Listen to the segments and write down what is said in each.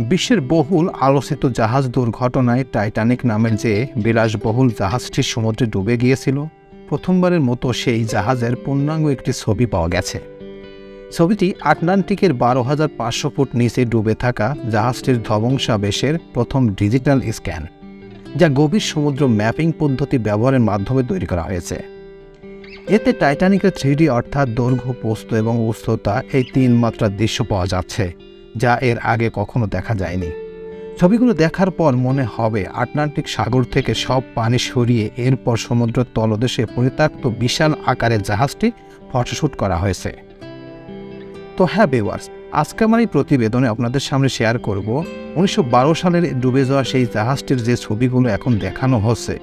বিশ্বের বহুল আলোচিত জাহাজ দুর্ঘটনায় টাইটানিক নামের যে বিলাসবহুল জাহাজটি সমুদ্রে ডুবে গিয়েছিল, প্রথমবারের মতো সেই জাহাজের পূর্ণাঙ্গ একটি ছবি পাওয়া গেছে। ছবিটি আটলান্টিকের 12,500 ফুট নিচে ডুবে থাকা জাহাজটির ধ্বংসাবশেষের প্রথম ডিজিটাল স্ক্যান, যা গভীর সমুদ্র ম্যাপিং পদ্ধতি ব্যবহারের মাধ্যমে তৈরি করা হয়েছে। এতে টাইটানিকের 3D অর্থাৎ দৈর্ঘ্য, প্রস্থ এবং উচ্চতা এই 3 মাত্রার দৃশ্য পাওয়া যাচ্ছে, যা এর আগে কখনো দেখা যায়নি। ছবিগুলো দেখার পর মনে হবে আটলান্টিক সাগর থেকে সব পানি সরিয়ে এরপর সমুদ্রের তলদেশে পরিত্যক্ত বিশাল আকারের জাহাজটি ফটোশ্যুট করা হয়েছে। তো হ্যাঁ ভিউয়ার্স, আজকে আমার এই প্রতিবেদনে আপনাদের সামনে শেয়ার করব 1912 সালের ডুবে যাওয়া সেই জাহাজটির যে ছবিগুলো এখন দেখানো হচ্ছে,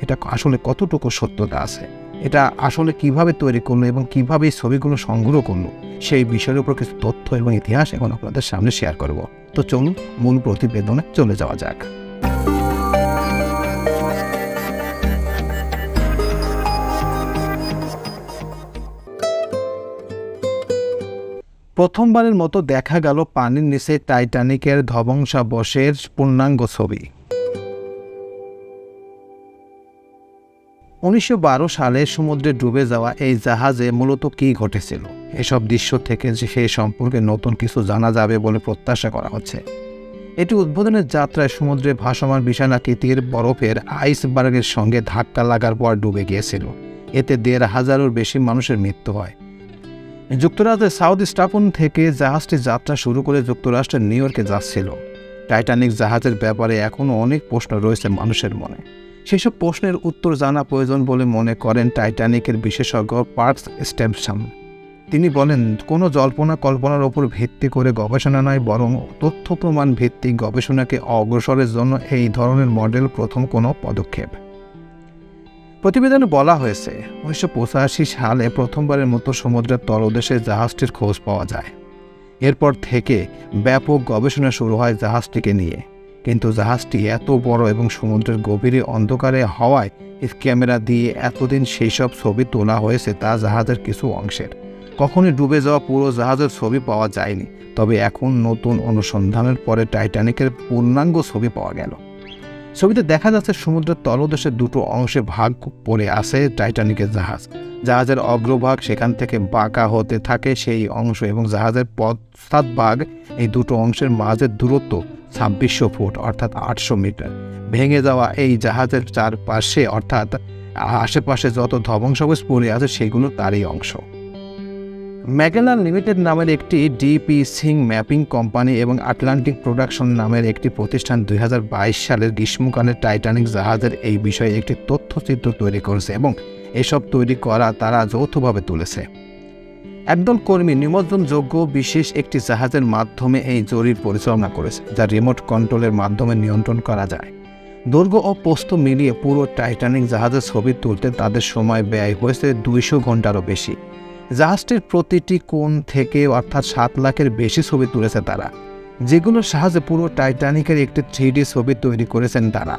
এটা আসলে কতটুকু সত্যতা আছে, এটা আসলে কিভাবে তৈরি করলো এবং কিভাবে এই ছবিগুলো সংগ্রহ করলো, সেই বিষয়ের উপর কিছু তথ্য এবং ইতিহাস এখন আপনাদের সামনে শেয়ার করব। তো চলুন মূল প্রতিবেদনে চলে যাওয়া যাক। প্রথমবারের মতো দেখা গেল পানির নিচে টাইটানিকের ধ্বংসাবশেষের পূর্ণাঙ্গ ছবি। 1912 সালে সমুদ্রে ডুবে যাওয়া এই জাহাজে মূলত কী ঘটেছিল, এসব দৃশ্য থেকে যে সেই সম্পর্কে নতুন কিছু জানা যাবে বলে প্রত্যাশা করা হচ্ছে। এটি উদ্বোধনের যাত্রায় সমুদ্রে ভাসমান বিশালাকৃতির বরফের আইসবার্গের সঙ্গে ধাক্কা লাগার পর ডুবে গিয়েছিল। এতে 1,500-এর বেশি মানুষের মৃত্যু হয়। যুক্তরাজ্যের সাউথ স্টাফন থেকে জাহাজটি যাত্রা শুরু করে যুক্তরাষ্ট্রের নিউ ইয়র্কে যাচ্ছিল। টাইটানিক জাহাজের ব্যাপারে এখনও অনেক প্রশ্ন রয়েছে মানুষের মনে। সেসব প্রশ্নের উত্তর জানা প্রয়োজন বলে মনে করেন টাইটানিকের বিশেষজ্ঞ পার্কস স্টেপসন। তিনি বলেন, কোনো জল্পনা কল্পনার ওপর ভিত্তি করে গবেষণা নয়, বরং তথ্য প্রমাণ ভিত্তিক গবেষণাকে অগ্রসরের জন্য এই ধরনের মডেল প্রথম কোনো পদক্ষেপ। প্রতিবেদনে বলা হয়েছে 1985 সালে প্রথমবারের মতো সমুদ্রের তলদেশে জাহাজটির খোঁজ পাওয়া যায়। এরপর থেকে ব্যাপক গবেষণা শুরু হয় জাহাজটিকে নিয়ে। কিন্তু জাহাজটি এত বড় এবং সমুদ্রের গভীরে অন্ধকারে হওয়ায় ক্যামেরা দিয়ে এতদিন সেই সব ছবি তোলা হয়েছে তা জাহাজের কিছু অংশের। কখনই ডুবে যাওয়া পুরো জাহাজের ছবি পাওয়া যায়নি। তবে এখন নতুন অনুসন্ধানের পরে টাইটানিকের পূর্ণাঙ্গ ছবি পাওয়া গেল। ছবিতে দেখা যাচ্ছে সমুদ্রের তলদেশে দুটো অংশে ভাগ পড়ে আছে টাইটানিকের জাহাজ। জাহাজের অগ্রভাগ সেখান থেকে বাঁকা হতে থাকে সেই অংশ, এবং জাহাজের পশ্চাৎভাগ, এই দুটো অংশের মাঝের দূরত্ব 2600 ফুট অর্থাৎ 800 মিটার। ভেঙে যাওয়া এই জাহাজের চারপাশে অর্থাৎ আশেপাশে যত ধ্বংসাবশেষ পড়ে আছে সেগুলো তারই অংশ। ম্যাগেলান লিমিটেড নামের একটি ডিপি সিং ম্যাপিং কোম্পানি এবং আটলান্টিক প্রোডাকশন নামের একটি প্রতিষ্ঠান 2022 সালের গ্রীষ্মকালের টাইটানিক জাহাজের এই বিষয়ে একটি তথ্যচিত্র তৈরি করেছে এবং এসব তৈরি করা তারা যৌথভাবে তুলেছে। একদল কর্মী নিমজ্জনযোগ্য বিশেষ একটি জাহাজের মাধ্যমে এই জরিপ পরিচালনা করেছে, যা রিমোট কন্ট্রোলের মাধ্যমে নিয়ন্ত্রণ করা যায়। দৈর্ঘ্য ও প্রস্থ মিলিয়ে পুরো টাইটানিক জাহাজের ছবি তুলতে তাদের সময় ব্যয় হয়েছে 200 ঘন্টারও বেশি। জাহাজটির প্রতিটি কোণ থেকে অর্থাৎ 7 লাখের বেশি ছবি তুলেছে তারা, যেগুলোর সাহায্যে পুরো টাইটানিকের একটি 3D ছবি তৈরি করেছেন তারা।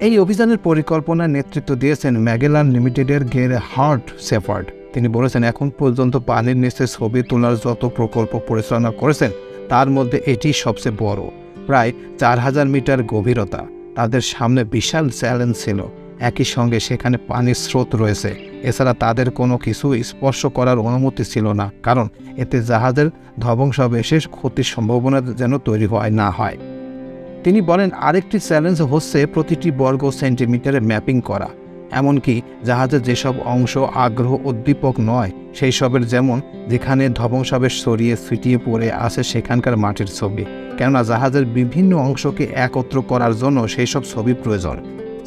এই অভিযানের পরিকল্পনার নেতৃত্ব দিয়েছেন ম্যাগেলান লিমিটেডের গেরহার্ড শেফার্ড। তিনি বলেছেন, এখন পর্যন্ত পানির নিচে ছবি তোলার যত প্রকল্প পরিচালনা করেছেন তার মধ্যে এটি সবচেয়ে বড়, প্রায় 4000 মিটার গভীরতা। তাদের সামনে বিশাল চ্যালেঞ্জ ছিল। একই সঙ্গে সেখানে পানির স্রোত রয়েছে। এছাড়া তাদের কোনো কিছু স্পর্শ করার অনুমতি ছিল না, কারণ এতে জাহাজের ধ্বংসাবশেষ ক্ষতির সম্ভাবনা যেন তৈরি না হয়। তিনি বলেন, আরেকটি চ্যালেঞ্জ হচ্ছে প্রতিটি বর্গ সেন্টিমিটারে ম্যাপিং করা, এমনকি জাহাজের যেসব অংশ আগ্রহ উদ্দীপক নয় সেই সবের, যেমন যেখানে ধ্বংসাবশেষ ছড়িয়ে ছিটিয়ে পড়ে আছে সেখানকার মাটির ছবি, কেননা জাহাজের বিভিন্ন অংশকে একত্র করার জন্য সেই সব ছবি প্রয়োজন।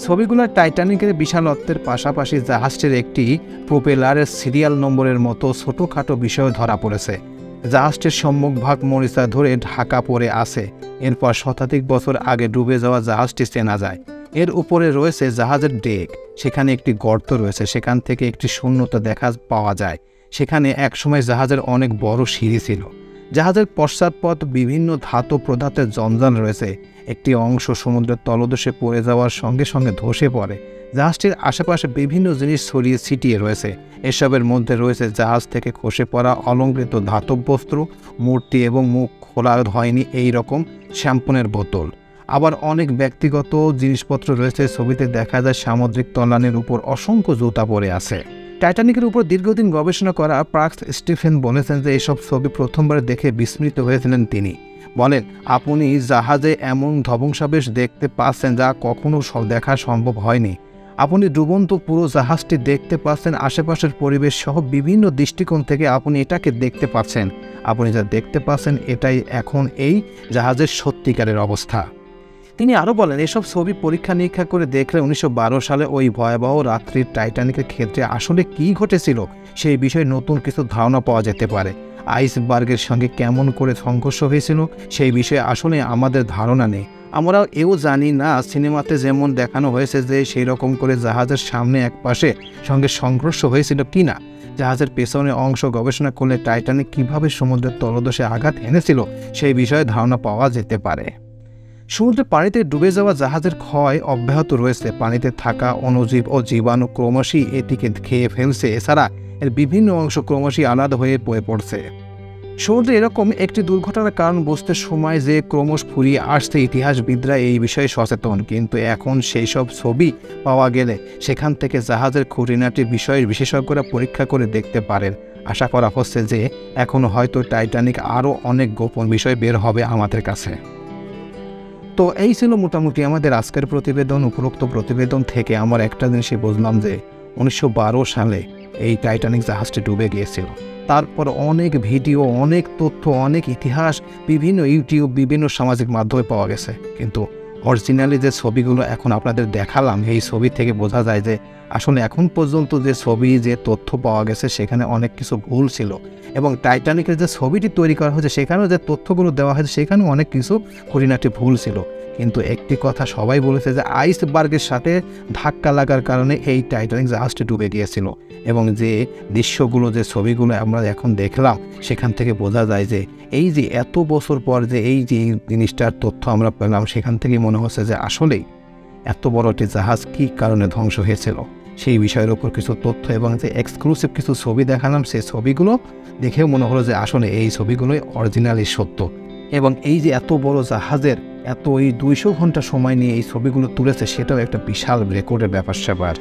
ছবিগুলো টাইটানিকের বিশালত্বের পাশাপাশি জাহাজটির একটি প্রোপেলারের সিরিয়াল নম্বরের মতো ছোটোখাটো বিষয় ধরা পড়েছে। জাহাজটির সম্মুখভাগ মরিচা ধরে ঢাকা পড়ে আছে। এরপর শতাধিক বছর আগে ডুবে যাওয়া জাহাজটি চেনা যায়। এর উপরে রয়েছে জাহাজের ডেক, সেখানে একটি গর্ত রয়েছে, সেখান থেকে একটি শূন্যতা দেখা পাওয়া যায়। সেখানে একসময় জাহাজের অনেক বড় সিঁড়ি ছিল। জাহাজের পশ্চাৎপথ বিভিন্ন ধাতব পদার্থের জঞ্জাল রয়েছে। একটি অংশ সমুদ্রের তলদেশে পড়ে যাওয়ার সঙ্গে সঙ্গে ধসে পড়ে। জাহাজটির আশেপাশে বিভিন্ন জিনিস ছড়িয়ে ছিটিয়ে রয়েছে। এসবের মধ্যে রয়েছে জাহাজ থেকে খসে পড়া অলংকৃত ধাতব বস্ত্র, মূর্তি এবং মুখ্য খোলা হয়নি এই রকম শ্যাম্পুনের বোতল। আবার অনেক ব্যক্তিগত জিনিসপত্র রয়েছে। ছবিতে দেখা যায় সামুদ্রিক তলানির উপর অসংখ্য জুতা পড়ে আছে। টাইটানিকের উপর দীর্ঘদিন গবেষণা করা প্রাক্স স্টিফেন বলেছেন যে এসব ছবি প্রথমবার দেখে বিস্মিত হয়েছিলেন তিনি। বলেন, আপনি জাহাজে এমন ধ্বংসাবশেষ দেখতে পাচ্ছেন যা কখনো দেখা সম্ভব হয়নি। আপনি ডুবন্ত পুরো জাহাজটি দেখতে পাচ্ছেন, আশেপাশের পরিবেশ সহ বিভিন্ন দৃষ্টিকোণ থেকে আপনি এটাকে দেখতে পাচ্ছেন। আপনি যা দেখতে পাচ্ছেন এটাই এখন এই জাহাজের সত্যিকারের অবস্থা। তিনি আরও বলেন, এসব ছবি পরীক্ষা নিরীক্ষা করে দেখলে 1912 সালে ওই ভয়াবহ রাত্রির টাইটানিকের ক্ষেত্রে আসলে কী ঘটেছিল সেই বিষয়ে নতুন কিছু ধারণা পাওয়া যেতে পারে। আইসবার্গের সঙ্গে কেমন করে সংঘর্ষ হয়েছিল সেই বিষয়ে আসলে আমাদের ধারণা নেই। আমরা এও জানি না সিনেমাতে যেমন দেখানো হয়েছে যে সেই রকম করে জাহাজের সামনে এক পাশে সঙ্গে সংঘর্ষ হয়েছিল কি না। জাহাজের পেছনের অংশ গবেষণা করলে টাইটানিক কীভাবে সমুদ্রের তলদেশে আঘাত এনেছিল সেই বিষয়ে ধারণা পাওয়া যেতে পারে। সমুদ্রের পানিতে ডুবে যাওয়া জাহাজের ক্ষয় অব্যাহত রয়েছে। পানিতে থাকা অণুজীব ও জীবাণু ক্রমশই এটিকে খেয়ে ফেলছে। এছাড়া এর বিভিন্ন অংশ ক্রমশই আলাদা হয়ে পড়ছে। সমুদ্রে এরকম একটি দুর্ঘটনার কারণ বুঝতে সময় যে ক্রমশ ফুরিয়ে আসছে। ইতিহাসবিদরা এই বিষয়ে সচেতন, কিন্তু এখন সেই সব ছবি পাওয়া গেলে সেখান থেকে জাহাজের খুঁটিনাটি বিষয়ের বিশেষজ্ঞরা পরীক্ষা করে দেখতে পারেন। আশা করা হচ্ছে যে এখনও হয়তো টাইটানিক আরও অনেক গোপন বিষয় বের হবে আমাদের কাছে। তো এই ছিল মোটামুটি আমাদের আজকের প্রতিবেদন। উপরোক্ত প্রতিবেদন থেকে আমার একটা জিনিসই বুঝলাম যে 1912 সালে এই টাইটানিক জাহাজটি ডুবে গিয়েছিল। তারপর অনেক ভিডিও, অনেক তথ্য, অনেক ইতিহাস বিভিন্ন ইউটিউব, বিভিন্ন সামাজিক মাধ্যমে পাওয়া গেছে, কিন্তু অরিজিনালি যে ছবিগুলো এখন আপনাদের দেখালাম এই ছবি থেকে বোঝা যায় যে আসলে এখন পর্যন্ত যে ছবি, যে তথ্য পাওয়া গেছে সেখানে অনেক কিছু ভুল ছিল। এবং টাইটানিকের যে ছবিটি তৈরি করা হয়েছে সেখানেও যে তথ্যগুলো দেওয়া হয়েছে সেখানেও অনেক কিছু খুঁটিনাটি ভুল ছিল। কিন্তু একটি কথা সবাই বলেছে যে আইসবার্গের সাথে ধাক্কা লাগার কারণে এই টাইটানিক জাহাজটি ডুবে গিয়েছিল। এবং যে দৃশ্যগুলো, যে ছবিগুলো আমরা এখন দেখলাম সেখান থেকে বোঝা যায় যে এই যে এত বছর পর যে এই যে জিনিসটার তথ্য আমরা পেলাম সেখান থেকেই মনে হচ্ছে যে আসলেই এত বড় একটি জাহাজ কী কারণে ধ্বংস হয়েছিল সেই বিষয়ের উপর কিছু তথ্য এবং যে এক্সক্লুসিভ কিছু ছবি দেখালাম সেই ছবিগুলো দেখেও মনে হলো যে আসলে এই ছবিগুলোই অরিজিনালি সত্য। এবং এই যে এত বড় জাহাজের এত এই 200 ঘন্টা সময় নিয়ে এই ছবিগুলো তুলেছে সেটাও একটা বিশাল রেকর্ডের ব্যাপার স্যাপার।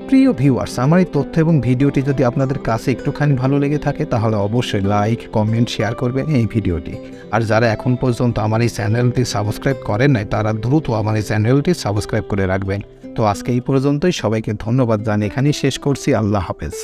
প্রিয় ভিউয়ার্স, আমার এই তথ্য এবং ভিডিওটি যদি আপনাদের কাছে একটুখানি ভালো লেগে থাকে তাহলে অবশ্যই লাইক, কমেন্ট, শেয়ার করবেন এই ভিডিওটি। আর যারা এখন পর্যন্ত আমার এই চ্যানেলটি সাবস্ক্রাইব করেন নাই তারা দ্রুত আমার এই চ্যানেলটি সাবস্ক্রাইব করে রাখবেন। তো আজকে এই পর্যন্তই, সবাইকে ধন্যবাদ জানিয়ে এখানেই শেষ করছি। আল্লাহ হাফেজ।